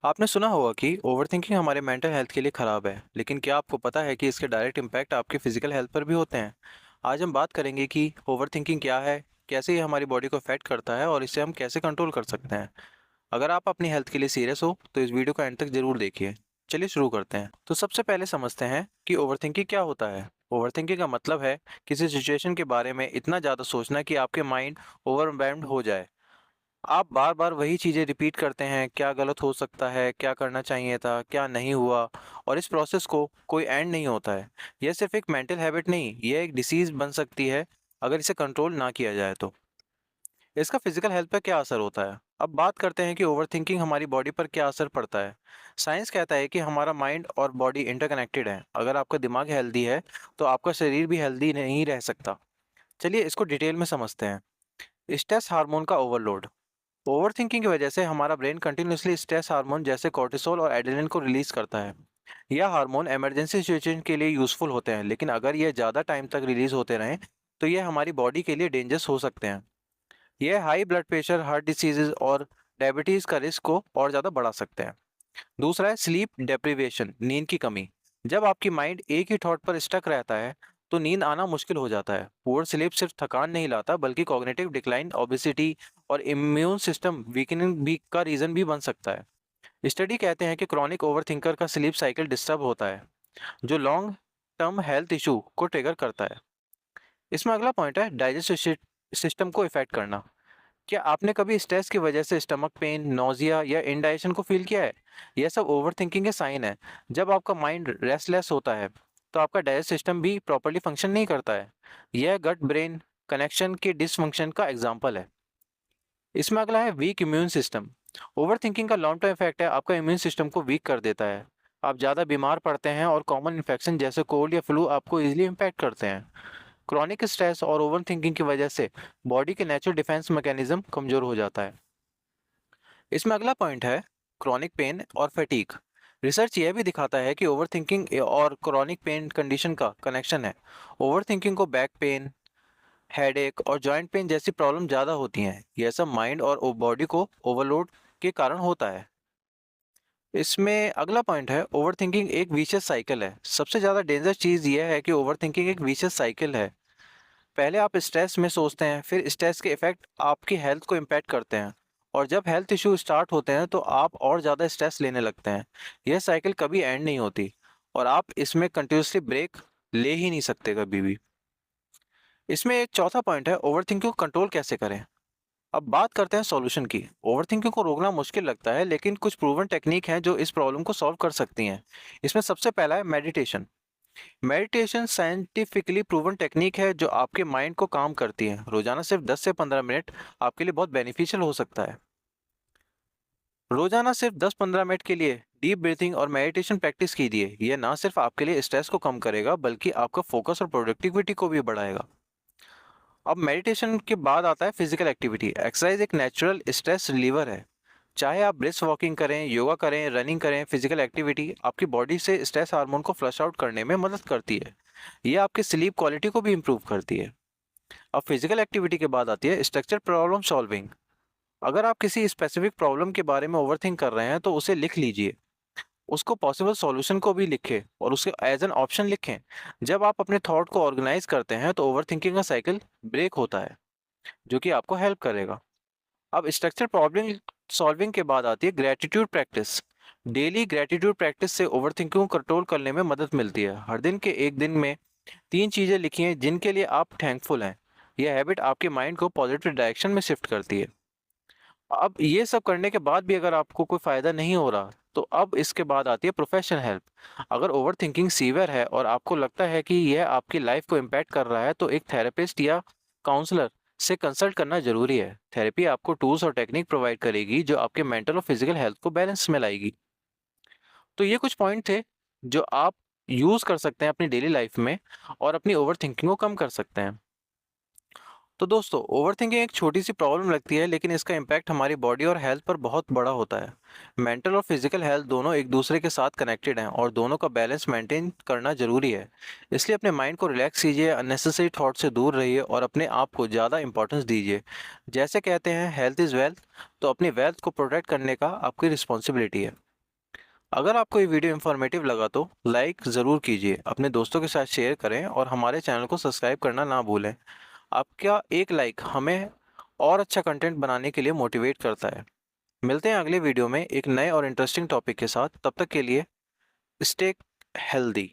आपने सुना होगा कि ओवरथिंकिंग हमारे मेंटल हेल्थ के लिए खराब है, लेकिन क्या आपको पता है कि इसके डायरेक्ट इम्पैक्ट आपके फिजिकल हेल्थ पर भी होते हैं? आज हम बात करेंगे कि ओवरथिंकिंग क्या है, कैसे ये हमारी बॉडी को अफेक्ट करता है और इसे हम कैसे कंट्रोल कर सकते हैं। अगर आप अपनी हेल्थ के लिए सीरियस हो, तो इस वीडियो को एंड तक जरूर देखिए। चलिए शुरू करते हैं। तो सबसे पहले समझते हैं कि ओवरथिंकिंग क्या होता है। ओवरथिंकिंग का मतलब है किसी सिचुएशन के बारे में इतना ज़्यादा सोचना कि आपके माइंड ओवरवेल्म्ड हो जाए। आप बार-बार वही चीज़ें रिपीट करते हैं, क्या गलत हो सकता है, क्या करना चाहिए था, क्या नहीं हुआ और इस प्रोसेस को कोई एंड नहीं होता है। यह सिर्फ़ एक मेंटल हैबिट नहीं, यह एक डिसीज़ बन सकती है अगर इसे कंट्रोल ना किया जाए तो। इसका फिज़िकल हेल्थ पे क्या असर होता है? अब बात करते हैं कि ओवरथिंकिंग हमारी बॉडी पर क्या असर पड़ता है। साइंस कहता है कि हमारा माइंड और बॉडी इंटरकनेक्टेड है। अगर आपका दिमाग हेल्दी है, तो आपका शरीर भी हेल्दी नहीं रह सकता। चलिए इसको डिटेल में समझते हैं। स्ट्रेस हार्मोन का ओवरलोड। ओवरथिंकिंग की वजह से हमारा ब्रेन कंटिन्यूअसली स्ट्रेस हार्मोन जैसे कोर्टिसोल और एड्रेनलिन को रिलीज करता है। यह हार्मोन इमरजेंसी सिचुएशन के लिए यूज़फुल होते हैं, लेकिन अगर यह ज़्यादा टाइम तक रिलीज होते रहें तो यह हमारी बॉडी के लिए डेंजरस हो सकते हैं। यह high blood pressure, heart diseases और डायबिटीज़ का रिस्क को और ज़्यादा बढ़ा सकते हैं। दूसरा है स्लीप डेप्रिवेशन, नींद की कमी। जब आपकी माइंड एक ही थॉट पर स्टक रहता है तो नींद आना मुश्किल हो जाता है। पुअर स्लीप सिर्फ थकान नहीं लाता, बल्कि कॉग्निटिव डिक्लाइन, ओबेसिटी और इम्यून सिस्टम वीकनिंग भी का रीजन भी बन सकता है। स्टडी कहते हैं कि क्रॉनिक ओवरथिंकर का स्लीप साइकिल डिस्टर्ब होता है, जो लॉन्ग टर्म हेल्थ इशू को ट्रिगर करता है। इसमें अगला पॉइंट है डाइजेस्टिव सिस्टम को इफेक्ट करना। क्या आपने कभी स्ट्रेस की वजह से स्टमक पेन, नोजिया या इंडाइजेशन को फील किया है? यह सब ओवरथिंकिंग के साइन है। जब आपका माइंड रेस्टलेस होता है, तो आपका डाइजेस्ट सिस्टम भी प्रॉपर्ली फंक्शन नहीं करता है। यह गट ब्रेन कनेक्शन के डिसफंक्शन का एग्जाम्पल है। इसमें अगला है वीक इम्यून सिस्टम। ओवरथिंकिंग का लॉन्ग टर्म इफेक्ट है, आपका इम्यून सिस्टम को वीक कर देता है। आप ज़्यादा बीमार पड़ते हैं और कॉमन इन्फेक्शन जैसे कोल्ड या फ्लू आपको इजीली इम्पैक्ट करते हैं। क्रॉनिक स्ट्रेस और ओवरथिंकिंग की वजह से बॉडी के नेचुरल डिफेंस मैकेनिज्म कमजोर हो जाता है। इसमें अगला पॉइंट है क्रॉनिक पेन और फैटीग। रिसर्च यह भी दिखाता है कि ओवरथिंकिंग और क्रॉनिक पेन कंडीशन का कनेक्शन है। ओवरथिंकिंग को बैक पेन, हेडेक और जॉइंट पेन जैसी प्रॉब्लम ज़्यादा होती हैं। यह सब माइंड और बॉडी को ओवरलोड के कारण होता है। इसमें अगला पॉइंट है ओवरथिंकिंग एक विशियस साइकिल है। सबसे ज़्यादा डेंजर चीज़ यह है कि ओवरथिंकिंग एक विशियस साइकिल है। पहले आप स्ट्रेस में सोचते हैं, फिर स्ट्रेस के इफेक्ट आपकी हेल्थ को इम्पैक्ट करते हैं और जब हेल्थ इश्यू स्टार्ट होते हैं तो आप और ज़्यादा स्ट्रेस लेने लगते हैं। यह साइकिल कभी एंड नहीं होती और आप इसमें कंटिन्यूसली ब्रेक ले ही नहीं सकते कभी भी। इसमें एक चौथा पॉइंट है ओवरथिंकिंग को कंट्रोल कैसे करें। अब बात करते हैं सॉल्यूशन की। ओवरथिंकिंग को रोकना मुश्किल लगता है, लेकिन कुछ प्रूवन टेक्निक हैं जो इस प्रॉब्लम को सॉल्व कर सकती हैं। इसमें सबसे पहला है meditation. Meditation scientifically proven technique है जो आपके माइंड को काम करती है। रोजाना सिर्फ 10 से 15 मिनट आपके लिए बहुत बेनिफिशियल हो सकता है। रोजाना सिर्फ 10-15 मिनट के लिए डीप ब्रीथिंग और मेडिटेशन प्रैक्टिस कीजिए। यह ना सिर्फ आपके लिए स्ट्रेस को कम करेगा, बल्कि आपका फोकस और प्रोडक्टिविटी को भी बढ़ाएगा। अब मेडिटेशन के बाद आता है फिजिकल एक्टिविटी। एक्सरसाइज एक नेचुरल स्ट्रेस रिलीवर है। चाहे आप ब्रिस्क वॉकिंग करें, योगा करें, रनिंग करें, फिजिकल एक्टिविटी आपकी बॉडी से स्ट्रेस हार्मोन को फ्लश आउट करने में मदद करती है। ये आपकी स्लीप क्वालिटी को भी इम्प्रूव करती है। अब फिजिकल एक्टिविटी के बाद आती है स्ट्रक्चर प्रॉब्लम सॉल्विंग। अगर आप किसी स्पेसिफिक प्रॉब्लम के बारे में ओवरथिंक कर रहे हैं तो उसे लिख लीजिए। उसको पॉसिबल सॉल्यूशन को भी लिखें और उसे एज एन ऑप्शन लिखें। जब आप अपने थॉट को ऑर्गेनाइज करते हैं तो ओवरथिंकिंग का साइकिल ब्रेक होता है, जो कि आपको हेल्प करेगा। अब स्ट्रक्चर प्रॉब्लम सॉल्विंग के बाद आती है gratitude practice. Daily gratitude practice से ओवरथिंकिंग को कंट्रोल करने में मदद मिलती है। हर दिन के एक दिन में 3 चीजें लिखिए जिनके लिए आप थैंकफुल हैं। यह हैबिट आपके माइंड को पॉजिटिव डायरेक्शन में शिफ्ट करती है। अब ये सब करने के बाद भी अगर आपको कोई फायदा नहीं हो रहा, तो अब इसके बाद आती है प्रोफेशनल हेल्प। अगर ओवरथिंकिंग सीवियर है और आपको लगता है कि यह आपकी लाइफ को इम्पैक्ट कर रहा है, तो एक थेरेपिस्ट या काउंसलर से कंसल्ट करना जरूरी है। थेरेपी आपको टूल्स और टेक्निक प्रोवाइड करेगी जो आपके मेंटल और फिजिकल हेल्थ को बैलेंस में लाएगी। तो ये कुछ पॉइंट थे जो आप यूज कर सकते हैं अपनी डेली लाइफ में और अपनी ओवरथिंकिंग को कम कर सकते हैं। तो दोस्तों, ओवरथिंकिंग एक छोटी सी प्रॉब्लम लगती है, लेकिन इसका इम्पैक्ट हमारी बॉडी और हेल्थ पर बहुत बड़ा होता है। मेंटल और फिजिकल हेल्थ दोनों एक दूसरे के साथ कनेक्टेड हैं और दोनों का बैलेंस मेंटेन करना जरूरी है। इसलिए अपने माइंड को रिलैक्स कीजिए, अननेसेसरी थॉट से दूर रहिए और अपने आप को ज़्यादा इंपॉर्टेंस दीजिए। जैसे कहते हैं हेल्थ इज़ वेल्थ, तो अपनी वेल्थ को प्रोटेक्ट करने का आपकी रिस्पॉन्सिबिलिटी है। अगर आपको ये वीडियो इन्फॉर्मेटिव लगा तो लाइक ज़रूर कीजिए, अपने दोस्तों के साथ शेयर करें और हमारे चैनल को सब्सक्राइब करना ना भूलें। आपका एक लाइक हमें और अच्छा कंटेंट बनाने के लिए मोटिवेट करता है। मिलते हैं अगले वीडियो में एक नए और इंटरेस्टिंग टॉपिक के साथ। तब तक के लिए स्टे हेल्दी।